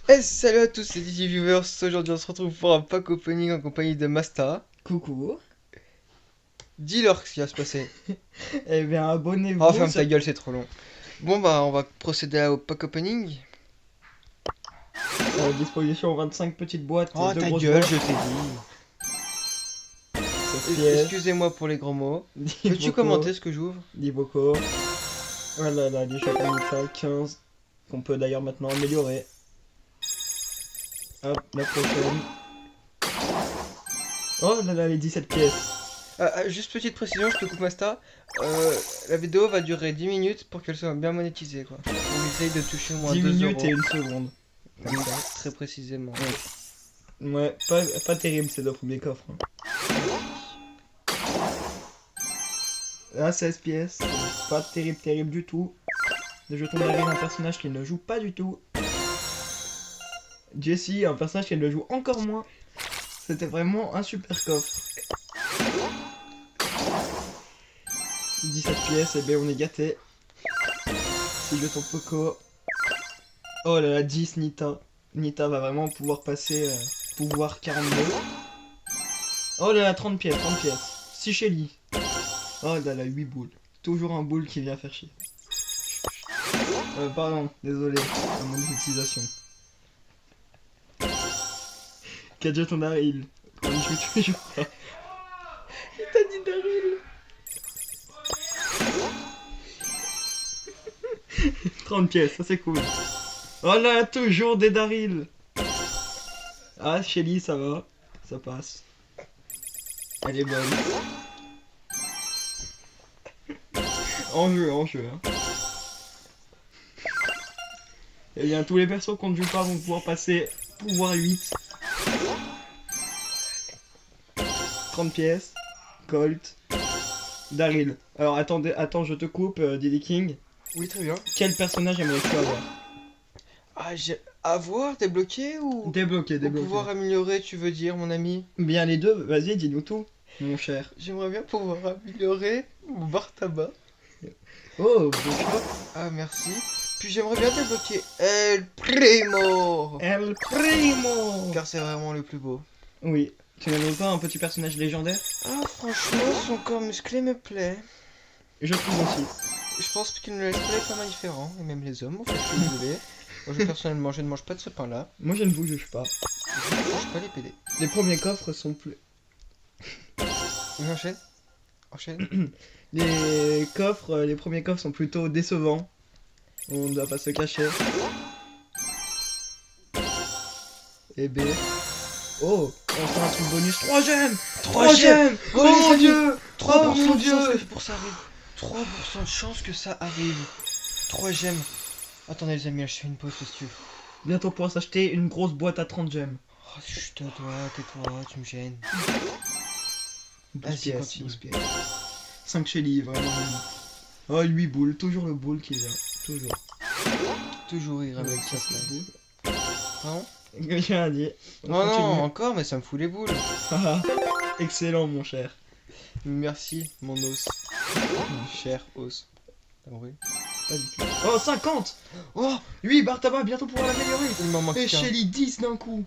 Salut à tous, c'est DigiViewers. Aujourd'hui, on se retrouve pour un pack opening en compagnie de Masta. Coucou. Dis-leur ce qui va se passer. Eh bien, Oh, abonnez-vous. ferme ta gueule, c'est trop long. Bon, bah, on va procéder au pack opening. Disposition 25 petites boîtes et Oh, 2 ta grosses gueule, boîtes. je t'ai dit. 16 pièces. Excusez-moi pour les gros mots. 10 Peux-tu bocaux. commenter ce que j'ouvre? 10 bocaux. Oh là là, des Chakanita 15. Qu'on peut d'ailleurs maintenant améliorer. Hop, la prochaine. Oh là là, les 17 pièces. Juste petite précision, je te coupe Masta. La vidéo va durer 10 minutes pour qu'elle soit bien monétisée, quoi. On essaye de toucher au moins 10 2 minutes euros. et 1 seconde. Comme ça, très précisément. Ouais, pas terrible ces offres des coffres. Ah, 16 pièces. Pas terrible du tout. Des jetons d'arrivée d'un personnage qui ne joue pas du tout. Jessie, un personnage qui ne le joue encore moins. C'était vraiment un super coffre. 17 pièces, et bien on est gâté. 6 jetons Poco. Oh là là, 10 Nita. Nita va vraiment pouvoir passer pouvoir 42. Oh là là, 30 pièces, 30 pièces. 6 Shelly. Oh là là, 8 boules. Toujours un boule qui vient faire chier. Pardon, désolé pour mon utilisation. 4 jetons Daryl. On ne joue toujours pas. Il t'a dit Daryl. 30 pièces, ça c'est cool. Oh là, toujours des Daryl. Ah, Shelly, ça va. Ça passe. Elle est bonne. En jeu. Hein. Et bien, tous les persos qu'on ne joue pas vont pouvoir passer pouvoir 8. 30 pièces. Colt. Daryl. Alors, attends, je te coupe, Diddy King. Oui, très bien. Quel personnage aimerais-tu avoir? Ah, j'ai... Avoir, débloqué ou... Débloqué. Pour pouvoir améliorer, tu veux dire, mon ami? Bien les deux, vas-y, dis-nous tout, mon cher. J'aimerais bien pouvoir améliorer mon bar tabac. Oh, beau choix. Ah, merci. Puis j'aimerais bien débloquer El Primo. El Primo. Car c'est vraiment le plus beau. Oui, tu n'aimes pas un petit personnage légendaire? Ah, franchement, son corps musclé me plaît. Je trouve aussi. Je pense qu'il ne laisse pas les femmes indifférents, et même les hommes, vous faites ce que vous voulez. Moi, personnellement, je ne mange pas de ce pain-là. Moi, je ne vous juge pas. Je ne mange pas les PD. Les premiers coffres sont plus... Oui, enchaîne. Les premiers coffres sont plutôt décevants. On ne doit pas se cacher. Et B. Oh, enfin un truc bonus. 3 gemmes. 3 gemmes. Oh mon dieu. 3% Oh mon de dieu. chance que ça arrive. 3% de chance que ça arrive. 3 gemmes. Attendez les amis, je fais une pause parce que... Bientôt on pourra s'acheter une grosse boîte à 30 gemmes. Oh, chut, tais-toi, tu me gênes. 12 Vas-y, pièces, continue. 12 pièces. 5 Shelly, vraiment. Oh, 8 boules, toujours le boule qui vient. Toujours. Toujours il ramène ça. boule. Non. J'ai rien dit. On Non, continue. non, encore, mais ça me fout les boules. Excellent, mon cher. Merci, mon os. Cher os. T'as compris? Pas du tout. Oh, 50. Oh, 8 bar tabac, bientôt pour l'améliorer. il m'en manque Et qu'un. Shelly, 10 d'un coup.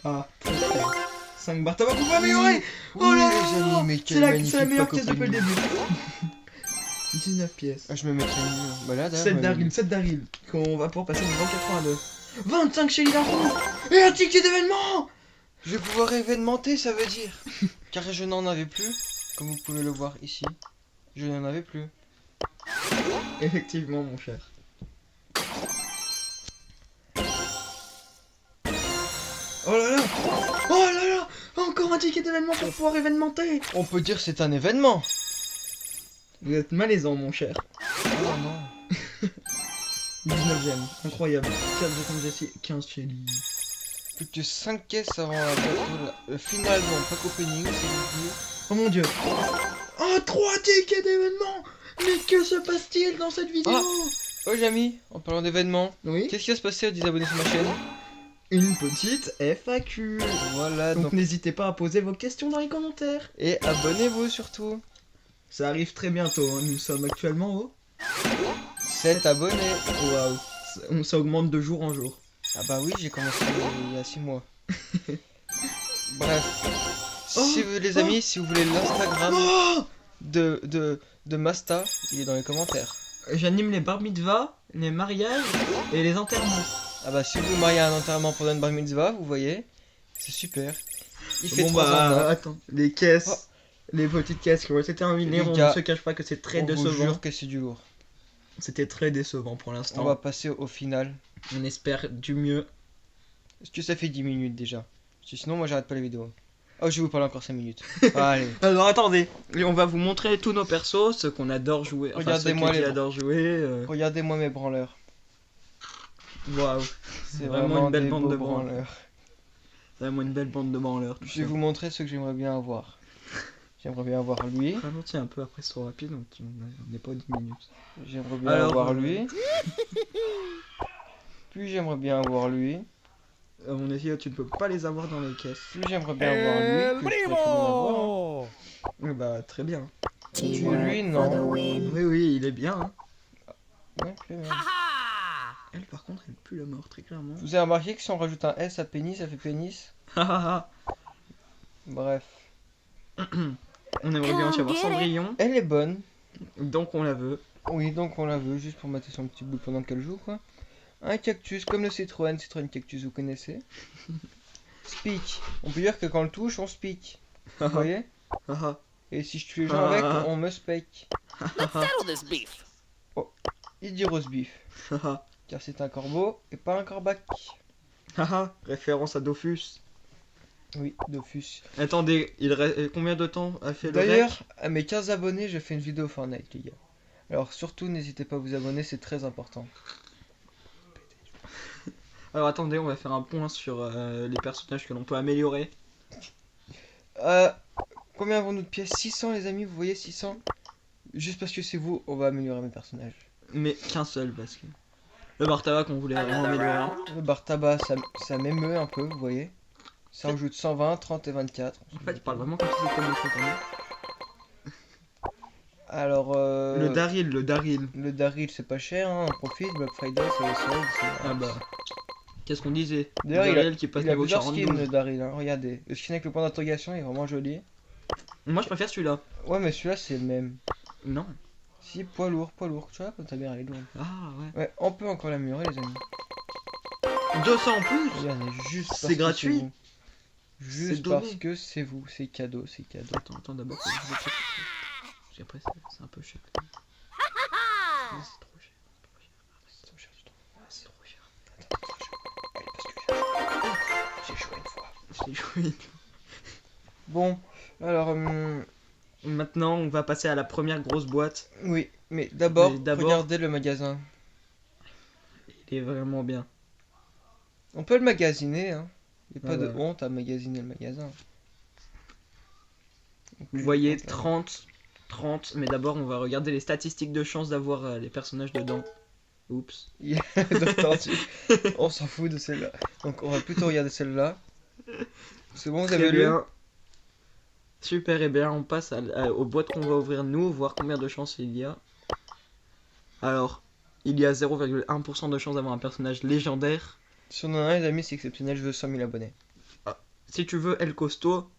Ah, 5 bar tabac pour améliorer. Oui, Oh là les là. amis, mais C'est quel la magnifique meilleure pack pièce depuis le opening. début. 19 pièces. Ah, je me mettrais mieux. Bah là, 7 Daryl, 7 Daryl. Qu'on va pouvoir passer niveau 82. 25 Shelly d'un coup. Et un ticket d'événement. Je vais pouvoir événementer, ça veut dire. Car je n'en avais plus. Comme vous pouvez le voir ici. Je n'en avais plus. Effectivement, mon cher. Oh là là. Oh là là. Encore un ticket d'événement pour pouvoir événementer. On peut dire c'est un événement. Vous êtes malaisant, mon cher. Oh non. 19 gemmes, incroyable. 4 jetons de Jessie, 15 Shelly. Plus que 5 caisses avant le final de mon pack opening, c'est dire. Oh mon dieu. Oh, 3 tickets d'événement. Mais que se passe-t-il dans cette vidéo? Oh Jamy, en parlant d'événements, Oui. qu'est-ce qui va se passer aux 10 abonnés sur ma chaîne? Une petite FAQ. Voilà, Donc donc... n'hésitez pas à poser vos questions dans les commentaires. Et abonnez-vous surtout. Ça arrive très bientôt, hein. Nous sommes actuellement au 7 abonnés. Waouh. Ça augmente de jour en jour. Ah bah oui, j'ai commencé il y a 6 mois. Bref. Si vous, les amis, si vous voulez l'Instagram Oh, de Masta, il est dans les commentaires. j'anime les bar mitzvahs, les mariages et les enterrements. Ah bah si vous vous mariez à un enterrement pour une bar mitzvah, vous voyez, c'est super. Il fait Bon 3 ans. bah attends, les caisses, les petites caisses qui ont été terminées, Les on gars, ne se cache pas que c'est très On vous décevant. jure que c'est du lourd. C'était très décevant pour On l'instant. va passer au final. On espère du mieux. Est-ce que ça fait 10 minutes déjà? Parce que sinon moi j'arrête pas la vidéo. Oh, je vais vous parler encore 5 minutes. Allez. Alors attendez, et on va vous montrer tous nos persos, ceux qu'on adore jouer. Enfin, Regardez-moi ceux qui les- adorent jouer. Regardez-moi mes branleurs. Waouh, C'est vraiment une belle des bande beaux de branleurs. branleurs. vraiment une belle bande de branleurs. Je vais vous montrer ceux que j'aimerais bien avoir. J'aimerais bien avoir lui. Ralentis un peu après, c'est trop rapide, donc on n'est pas aux 10 minutes. J'aimerais bien Alors, avoir lui. Puis j'aimerais bien avoir lui. À mon avis, tu ne peux pas les avoir dans les caisses. Puis j'aimerais bien avoir lui. Que je pourrais très bien avoir. Bah très bien. Puis lui, non. Oui, oui, il est bien. Hein. Ouais, très bien. Elle, par contre, elle pue la mort, très clairement. Vous avez remarqué que si on rajoute un S à pénis, ça fait pénis? Bref. On aimerait bien aussi avoir Cendrillon, Elle est bonne. donc on la veut. Oui, donc on la veut juste pour mettre son petit bout pendant qu'elle joue, quoi. Un cactus comme le Citroën. Citroën cactus, vous connaissez. Speak. On peut dire que quand on le touche, on speak. Vous voyez? Et si je tue les gens avec, on me spec. Settle this beef. Il dit roast beef. Car c'est un corbeau et pas un corbac. Référence à Dofus. Oui, Dofus. Attendez, combien de temps a fait le D'ailleurs, à mes 15 abonnés, je fais une vidéo Fortnite, les gars. Alors surtout, n'hésitez pas à vous abonner, c'est très important. Alors attendez, on va faire un point sur les personnages que l'on peut améliorer. Combien avons-nous de pièces? 600, les amis, vous voyez, 600. Juste parce que c'est vous, on va améliorer mes personnages. Mais qu'un seul, parce que... Le Bartava qu'on voulait vraiment améliorer. Le bar tabac, ça m'émeut un peu, vous voyez. Ça rajoute 120, 30 et 24. En fait, il parle vraiment comme si c'était comme le fond. Alors, Le Daryl. le Daryl, c'est pas cher, hein, on profite. Black Friday, c'est les soldes. Ah bah... Qu'est-ce qu'on disait? D'ailleurs, Daryl qui passe Il a niveau plusieurs skins, 42. le Daryl, hein, regardez. Le skin avec le point d'interrogation est vraiment joli. Moi, je préfère celui-là. Ouais, mais celui-là, c'est le même. Non. Si, poids lourd, tu vois, ta mère, elle est lourde. Ah ouais. Ouais, on peut encore l'améliorer, les amis. 200 en plus. Regardez, juste parce C'est que gratuit. vous. Juste donné. parce que c'est vous, c'est cadeau, c'est cadeau. Attends, d'abord, faut que je check. Parce qu'après, c'est un peu cher. Ha! C'est trop cher. C'est trop cher, du temps. C'est trop cher. Attends, parce que j'ai joué une fois. J'ai joué. Bon, alors, Maintenant, on va passer à la première grosse boîte. oui, mais d'abord, Mais d'abord- regardez le magasin. Il est vraiment bien. On peut le magasiner, hein. Il n'y a pas Ouais, de ouais. honte à magasiner le magasin. Vous voyez 30, mais d'abord, on va regarder les statistiques de chance d'avoir les personnages dedans. Oups. On s'en fout de celle-là. Donc on va plutôt regarder celle-là. C'est bon, vous Très avez lu? bien. Super, et bien on passe aux boîtes qu'on va ouvrir nous, voir combien de chances il y a. Alors, il y a 0,1% de chance d'avoir un personnage légendaire. Si on en a un, les amis, c'est exceptionnel, je veux 100 000 abonnés. Si tu veux El Costo,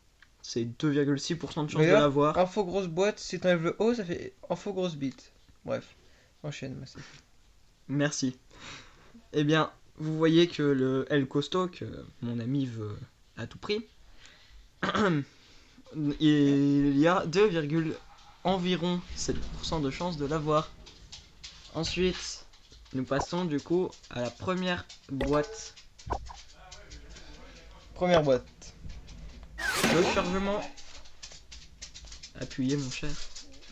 c'est 2,6% de chance de D'ailleurs, l'avoir. Info grosse boîte, si t'enlèves le haut, ça fait info grosse bite. Bref, enchaîne, merci. Merci. Eh bien, vous voyez que le El Costo, que mon ami veut à tout prix, il y a 2, environ 7% de chance de l'avoir. Ensuite, nous passons du coup à la première boîte. Première boîte. Le chargement. Appuyez mon cher.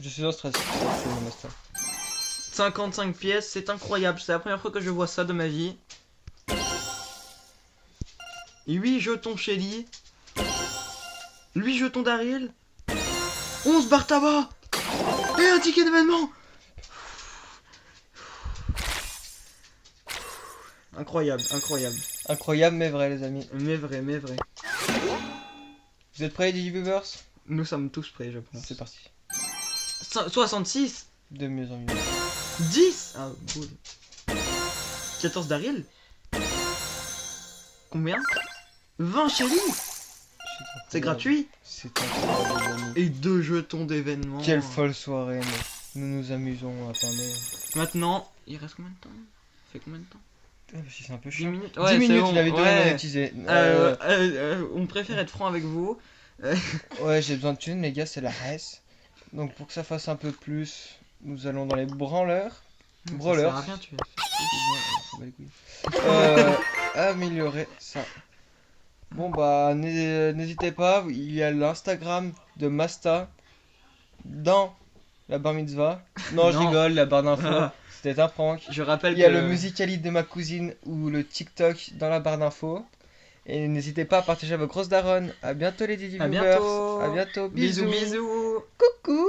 Je suis en stress. C'est mon master. 55 pièces, c'est incroyable, c'est la première fois que je vois ça de ma vie. 8 jetons Shelly. 8 jetons Daryl. 11 Bartaba. Et un ticket d'événement. Incroyable, incroyable. Incroyable mais vrai, les amis. Mais vrai, mais vrai. Vous êtes prêts, les viewers? Nous sommes tous prêts, je pense. C'est parti. 66. De mieux en mieux. 10. Ah, cool. 14 Daryl. Combien? 20 Shelly. C'est gratuit. C'est incroyable, les amis. Et 2 jetons d'événements. Quelle folle soirée, mais nous nous amusons à parler. Maintenant, il reste combien de temps? Ça fait combien de temps? C'est un peu 10 chiant. minutes. 10 Ouais, minutes, bon, il avait donné ouais. monétisé. On préfère être franc avec vous. Ouais, j'ai besoin de thunes, les gars, c'est la hesse. Donc pour que ça fasse un peu plus, nous allons dans les branleurs. Brawlers. Ça sert à rien, tu Améliorer ça. Bon bah n'hésitez pas, il y a l'Instagram de Masta dans la bar mitzvah. Non, je Non. rigole, la barre d'infos, c'était un prank. Je rappelle Il y a que le Musicali de ma cousine ou le TikTok dans la barre d'infos. Et n'hésitez pas à partager vos grosses daronnes. À bientôt les Didi À Viewers. bientôt. À bientôt. Bisous, bisous. Coucou.